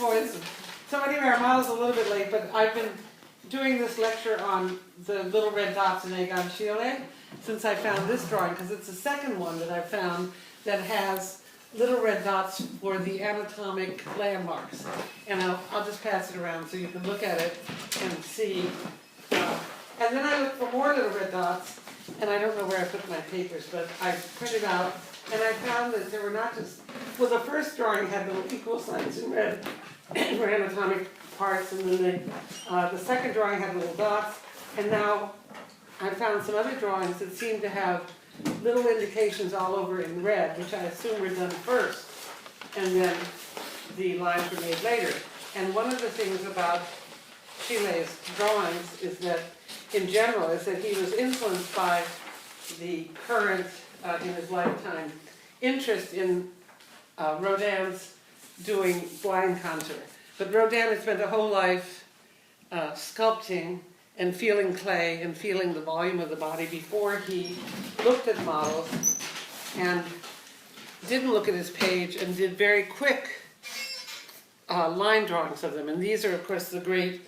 points. So anyway, our model's a little bit late, but I've been doing this lecture on the little red dots in Egon Shiele since I found this drawing, because it's the second one that I found that has little red dots for the anatomic landmarks. And I'll just pass it around so you can look at it and see. And then I looked for more little red dots, and I don't know where I put my papers, but I printed out, and I found that there were not just, well, the first drawing had little equal signs in red for anatomic parts, and then the second drawing had little dots, and now I found some other drawings that seem to have little indications all over in red, which I assume were done first, and then the lines were made later. And one of the things about Schiele's drawings is that, in general, is that he was influenced by the current, in his lifetime, interest in Rodin's doing blind contour. But Rodin had spent a whole life sculpting and feeling clay and feeling the volume of the body before he looked at models and didn't look at his page and did very quick line drawings of them. And these are, of course, the great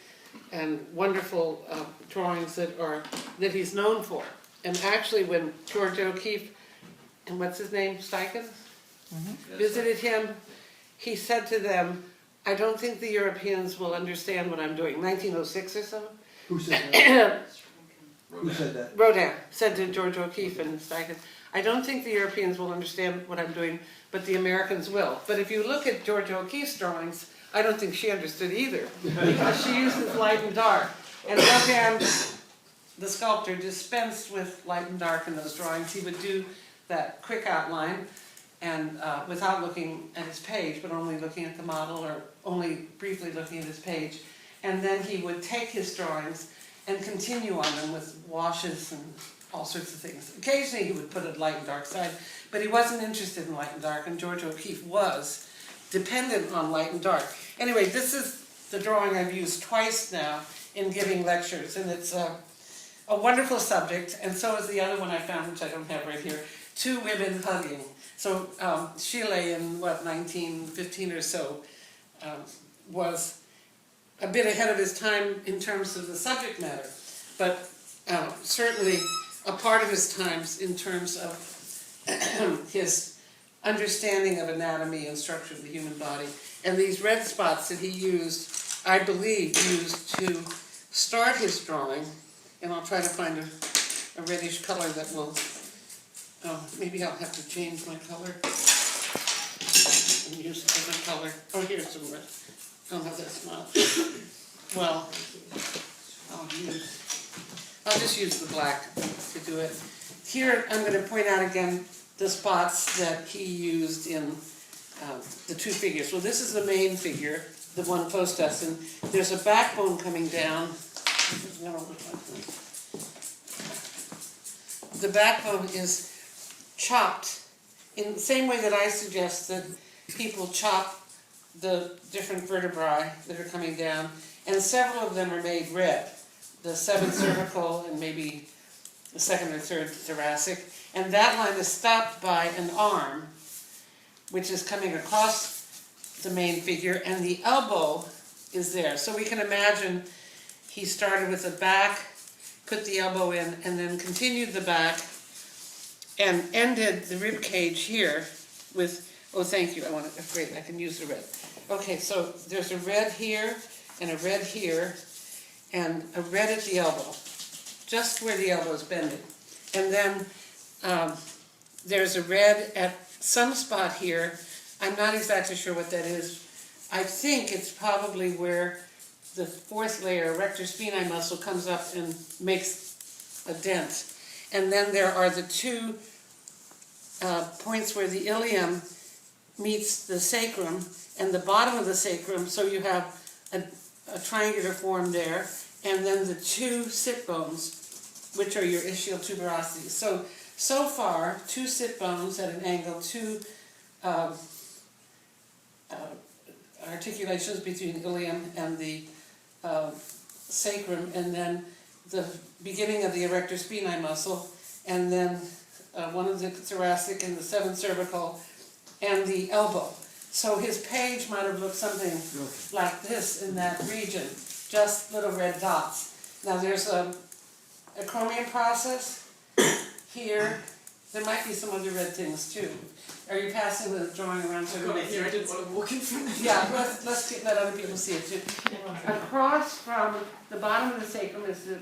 and wonderful drawings that he's known for. And actually, when George O'Keeffe and what's his name, Steichen, visited him, he said to them, "I don't think the Europeans will understand what I'm doing." 1906 or so. Who said that? Who said that? Rodin said to George O'Keeffe and Steichen, "I don't think the Europeans will understand what I'm doing, but the Americans will." But if you look at George O'Keeffe's drawings, I don't think she understood either, because she uses light and dark. And Rodin, the sculptor, dispensed with light and dark in those drawings. He would do that quick outline, and without looking at his page, but only looking at the model, or only briefly looking at his page. And then he would take his drawings and continue on them with washes and all sorts of things. Occasionally he would put a light and dark side, but he wasn't interested in light and dark, and George O'Keeffe was dependent on light and dark. Anyway, this is the drawing I've used twice now in giving lectures, and it's a wonderful subject, and so is the other one I found, which I don't have right here, two women hugging. So Schiele in, 1915 or so, was a bit ahead of his time in terms of the subject matter, but certainly a part of his times in terms of his understanding of anatomy and structure of the human body. And these red spots that he used, I believe, used to start his drawing, and I'll try to find a reddish color that will, maybe I'll have to change my color and use a different color. Oh, here's some red. Don't have that smile. Well, I'll just use the black to do it. Here I'm going to point out again the spots that he used in the two figures. Well, this is the main figure, the one close to us, and there's a backbone coming down. The backbone is chopped in the same way that I suggest that people chop the different vertebrae that are coming down, and several of them are made red. The seventh cervical and maybe the second or third thoracic. And that line is stopped by an arm, which is coming across the main figure, and the elbow is there. So we can imagine he started with the back, put the elbow in, and then continued the back, and ended the rib cage here with, oh, thank you, great, I can use the red. Okay, so there's a red here, and a red here, and a red at the elbow, just where the elbow is bending. And then there's a red at some spot here. I'm not exactly sure what that is. I think it's probably where the fourth layer, rector spinae muscle, comes up and makes a dent. And then there are the two points where the ilium meets the sacrum and the bottom of the sacrum, so you have a triangular form there, and then the two sit bones, which are your ischial tuberosities. So far, two sit bones at an angle, two articulations between the ilium and the sacrum, and then the beginning of the erector spinae muscle, and then one of the thoracic and the seventh cervical, and the elbow. So his page might have looked something like this in that region, just little red dots. Now there's a chromium process here. There might be some other red things too. Are you passing the drawing around so everybody I didn't want to walk in front of you. Yeah, let's let other people see it too. Across from the bottom of the sacrum is the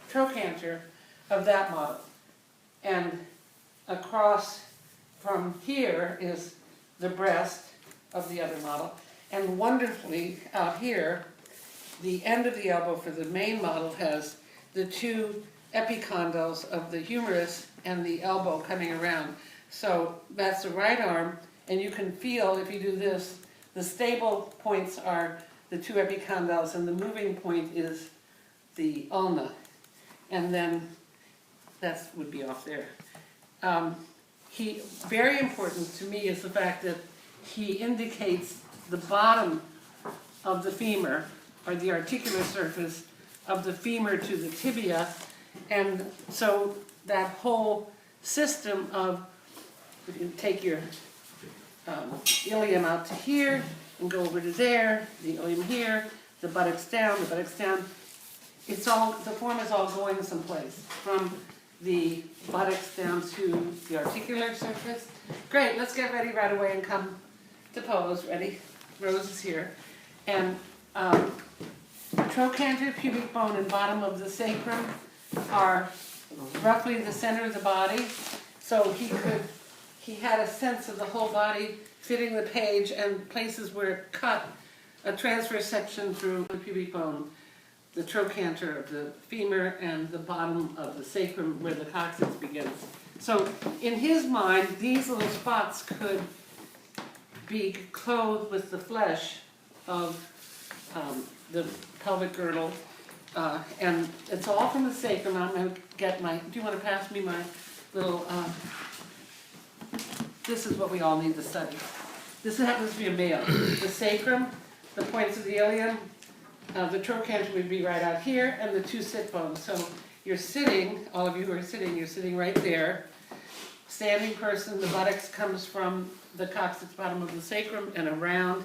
trochanter of that model. And across from here is the breast of the other model. And wonderfully, out here, the end of the elbow for the main model has the two epicondyles of the humerus and the elbow coming around. So that's the right arm, and you can feel, if you do this, the stable points are the two epicondyles, and the moving point is the ulna. And then that would be off there. Very important to me is the fact that he indicates the bottom of the femur, or the articular surface of the femur to the tibia, and so that whole system of, if you take your ilium out to here and go over to there, the ilium here, the buttocks down, it's all, the form is all going someplace, from the buttocks down to the articular surface. Great, let's get ready right away and come to pose. Ready? Rose is here. And trochanter, pubic bone, and bottom of the sacrum are roughly the center of the body. So he had a sense of the whole body fitting the page, and places where it cut a transverse section through the pubic bone, the trochanter of the femur, and the bottom of the sacrum where the coccyx begins. So in his mind, these little spots could be clothed with the flesh of the pelvic girdle, and it's all from the sacrum. I'm going to get my, do you want to pass me my little, this is what we all need to study. This happens to be a male. The sacrum, the points of the ilium, the trochanter would be right out here, and the two sit bones. So you're sitting, all of you who are sitting, you're sitting right there. Standing person, the buttocks comes from the coccyx bottom of the sacrum and around,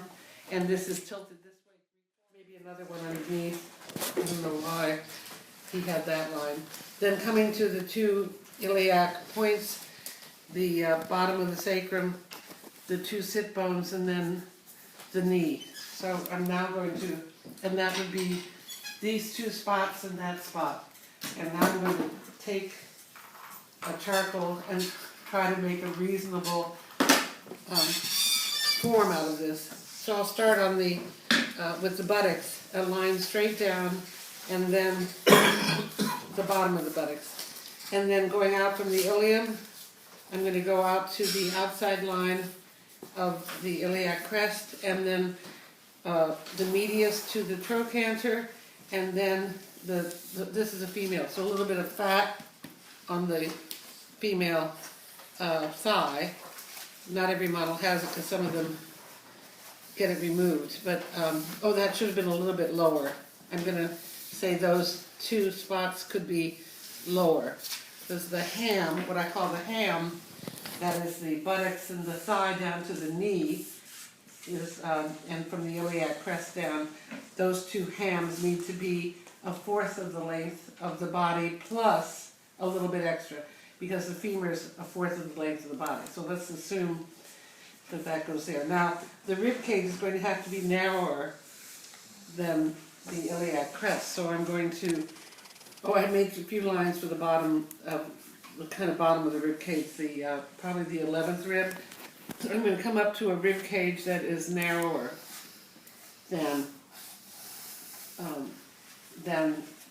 and this is tilted this way. Maybe another one underneath. I don't know why he had that line. Then coming to the two iliac points, the bottom of the sacrum, the two sit bones, and then the knee. So I'm now going to, and that would be these two spots and that spot. And now I'm going to take a charcoal and try to make a reasonable form out of this. So I'll start on the with the buttocks, a line straight down, and then the bottom of the buttocks. And then going out from the ilium, I'm going to go out to the outside line of the iliac crest, and then the medius to the trochanter, and then this is a female, so a little bit of fat on the female thigh. Not every model has it because some of them get it removed, but oh, that should have been a little bit lower. I'm going to say those two spots could be lower. Because the ham, what I call the ham, that is the buttocks and the thigh down to the knee, is and from the iliac crest down, those two hams need to be a fourth of the length of the body plus a little bit extra, because the femur is a fourth of the length of the body. So let's assume that that goes there. Now, the rib cage is going to have to be narrower than the iliac crest, so I'm going to, I made a few lines for the bottom of the kind of bottom of the rib cage, the probably the 11th rib. So I'm going to come up to a rib cage that is narrower than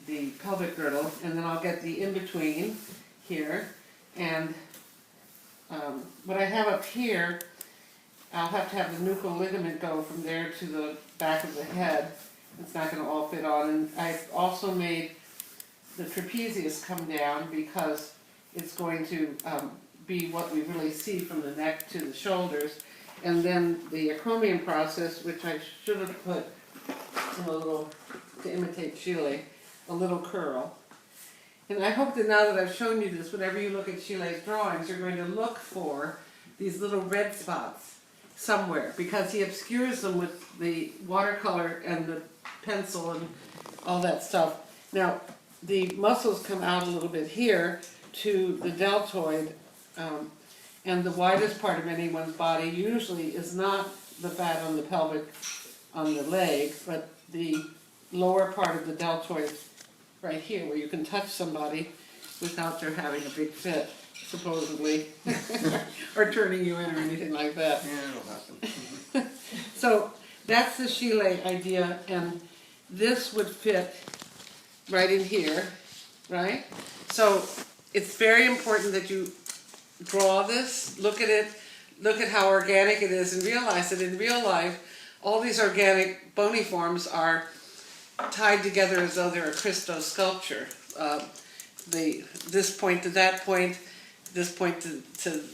the pelvic girdle, and then I'll get the in-between here, and what I have up here, I'll have to have the nuchal ligament go from there to the back of the head. It's not going to all fit on, and I've also made the trapezius come down because it's going to be what we really see from the neck to the shoulders, and then the acromion process, which I should have put in a little, to imitate Shiele, a little curl. And I hope that now that I've shown you this, whenever you look at Shiele's drawings, you're going to look for these little red spots. somewhere, because he obscures them with the watercolor and the pencil and all that stuff. Now, the muscles come out a little bit here to the deltoid, and the widest part of anyone's body usually is not the fat on the pelvic, on the leg, but the lower part of the deltoid right here, where you can touch somebody without their having a big fit, supposedly, or turning you in or anything like that. Yeah, it'll happen. So that's the Shiele idea, and this would fit right in here, right? So it's very important that you draw this, look at it, look at how organic it is, and realize that in real life, all these organic bony forms are tied together as though they're a Christo sculpture. This point to that point, this point to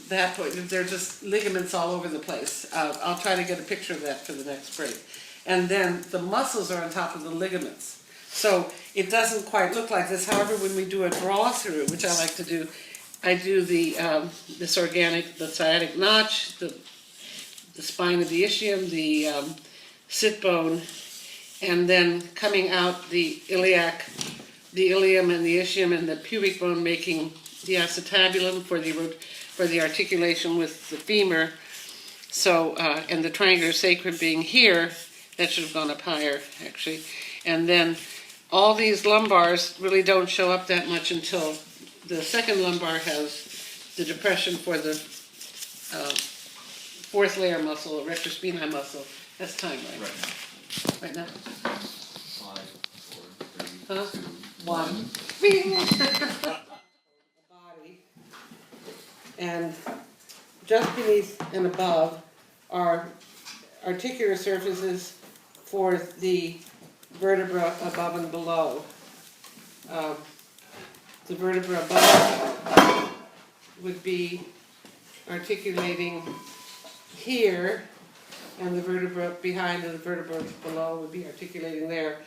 that point, they're just ligaments all over the place. I'll try to get a picture of that for the next break. And then the muscles are on top of the ligaments. So it doesn't quite look like this. However, when we do a draw through, which I like to do, I do this organic, the sciatic notch, the spine of the ischium, the sit bone, and then coming out the iliac, the ilium and the ischium and the pubic bone, making the acetabulum for the articulation with the femur. So and the triangular sacrum being here, that should have gone up higher actually. And then all these lumbars really don't show up that much until the second lumbar has the depression for the fourth layer muscle, rectus spinae muscle. That's time, right? Right now. 5, 4, 3, Huh? 2, 1. The body. And just beneath and above are articular surfaces for the vertebra above and below. The vertebra above would be articulating here, and the vertebra behind and the vertebra below would be articulating there.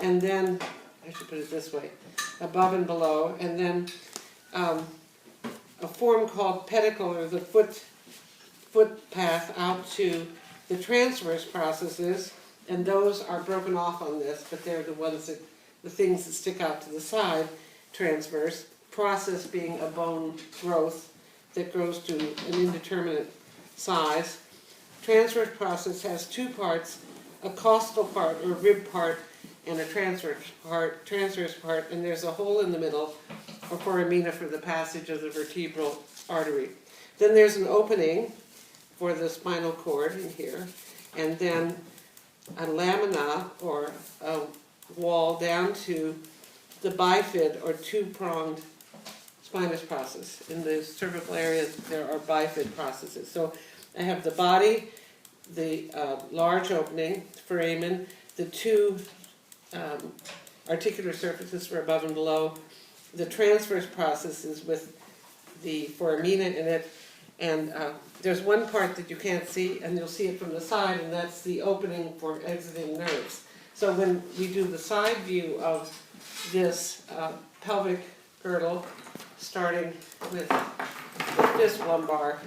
And then, I should put it this way, above and below, and then a form called pedicle, or the foot path out to the transverse processes, and those are broken off on this, but they're the ones that, the things that stick out to the side, transverse, process being a bone growth that grows to an indeterminate size. Transverse process has two parts, a costal part or rib part and a transverse part, and there's a hole in the middle, or foramina, for the passage of the vertebral artery. Then there's an opening for the spinal cord in here, and then a lamina, or a wall down to the bifid, or two-pronged spinous process. In the cervical area, there are bifid processes. So I have the body, the large opening, foramen, the two articular surfaces for above and below, the transverse processes with the foramina in it, and there's one part that you can't see, and you'll see it from the side, and that's the opening for exiting nerves. So when we do the side view of this pelvic girdle, starting with this lumbar,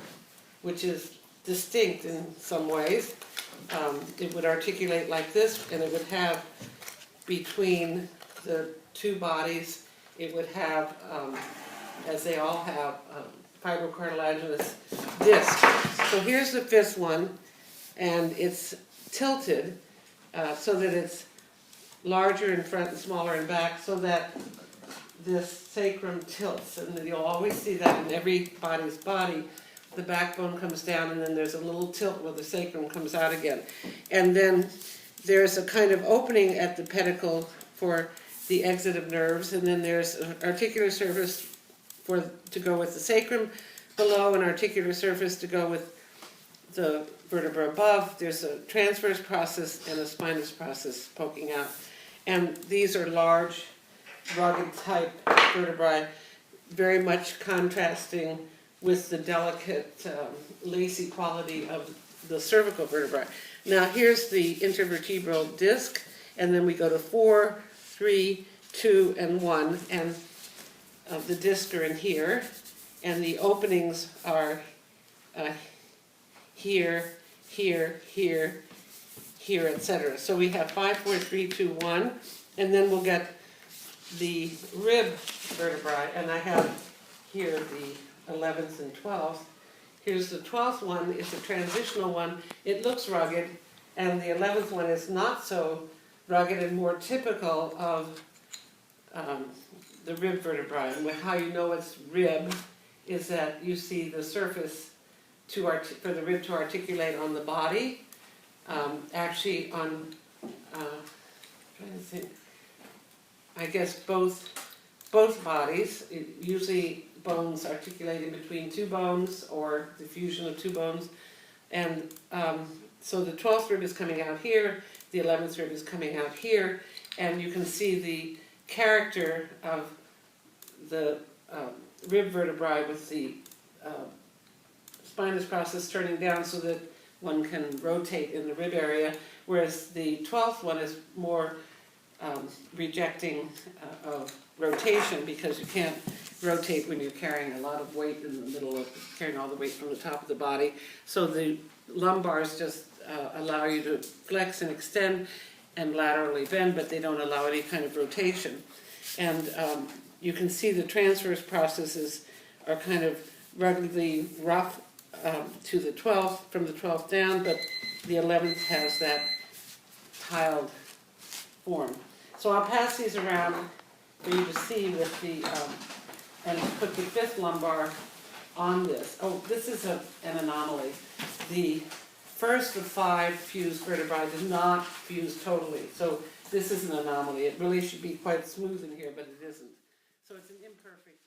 which is distinct in some ways, it would articulate like this, and it would have between the two bodies, it would have, as they all have, fibrocartilaginous disc. So here's the fifth one, and it's tilted so that it's larger in front and smaller in back, so that this sacrum tilts, and you'll always see that in everybody's body. The backbone comes down, and then there's a little tilt where the sacrum comes out again. And then there's a kind of opening at the pedicle for the exit of nerves, and then there's an articular surface to go with the sacrum below, an articular surface to go with the vertebra above. There's a transverse process and a spinous process poking out. And these are large, rugged type vertebrae, very much contrasting with the delicate, lacy quality of the cervical vertebrae. Now here's the intervertebral disc, and then we go to 4, 3, 2, and 1, and the discs are in here, and the openings are here here, here, here, etc. So we have 5, 4, 3, 2, 1, and then we'll get the rib vertebrae, and I have here the 11th and 12th. Here's the 12th one, it's a transitional one, it looks rugged, and the 11th one is not so rugged and more typical of the rib vertebrae. And how you know it's rib is that you see the surface for the rib to articulate on the body. Actually on, trying to think, I guess both bodies, usually bones articulating between two bones or the fusion of two bones. And so the 12th rib is coming out here, the 11th rib is coming out here, and you can see the character of the rib vertebrae with the spinous process turning down so that one can rotate in the rib area, whereas the 12th one is more rejecting of rotation, because you can't rotate when you're carrying a lot of weight in the middle of carrying all the weight from the top of the body. So the lumbars just allow you to flex and extend and laterally bend, but they don't allow any kind of rotation. And you can see the transverse processes are kind of ruggedly rough to the 12th, from the 12th down, but the 11th has that tiled form. So I'll pass these around for you to see with the, and put the 5th lumbar on this. Oh, this is an anomaly. The first of 5 fused vertebrae did not fuse totally. So this is an anomaly. It really should be quite smooth in here, but it isn't. So it's an imperfect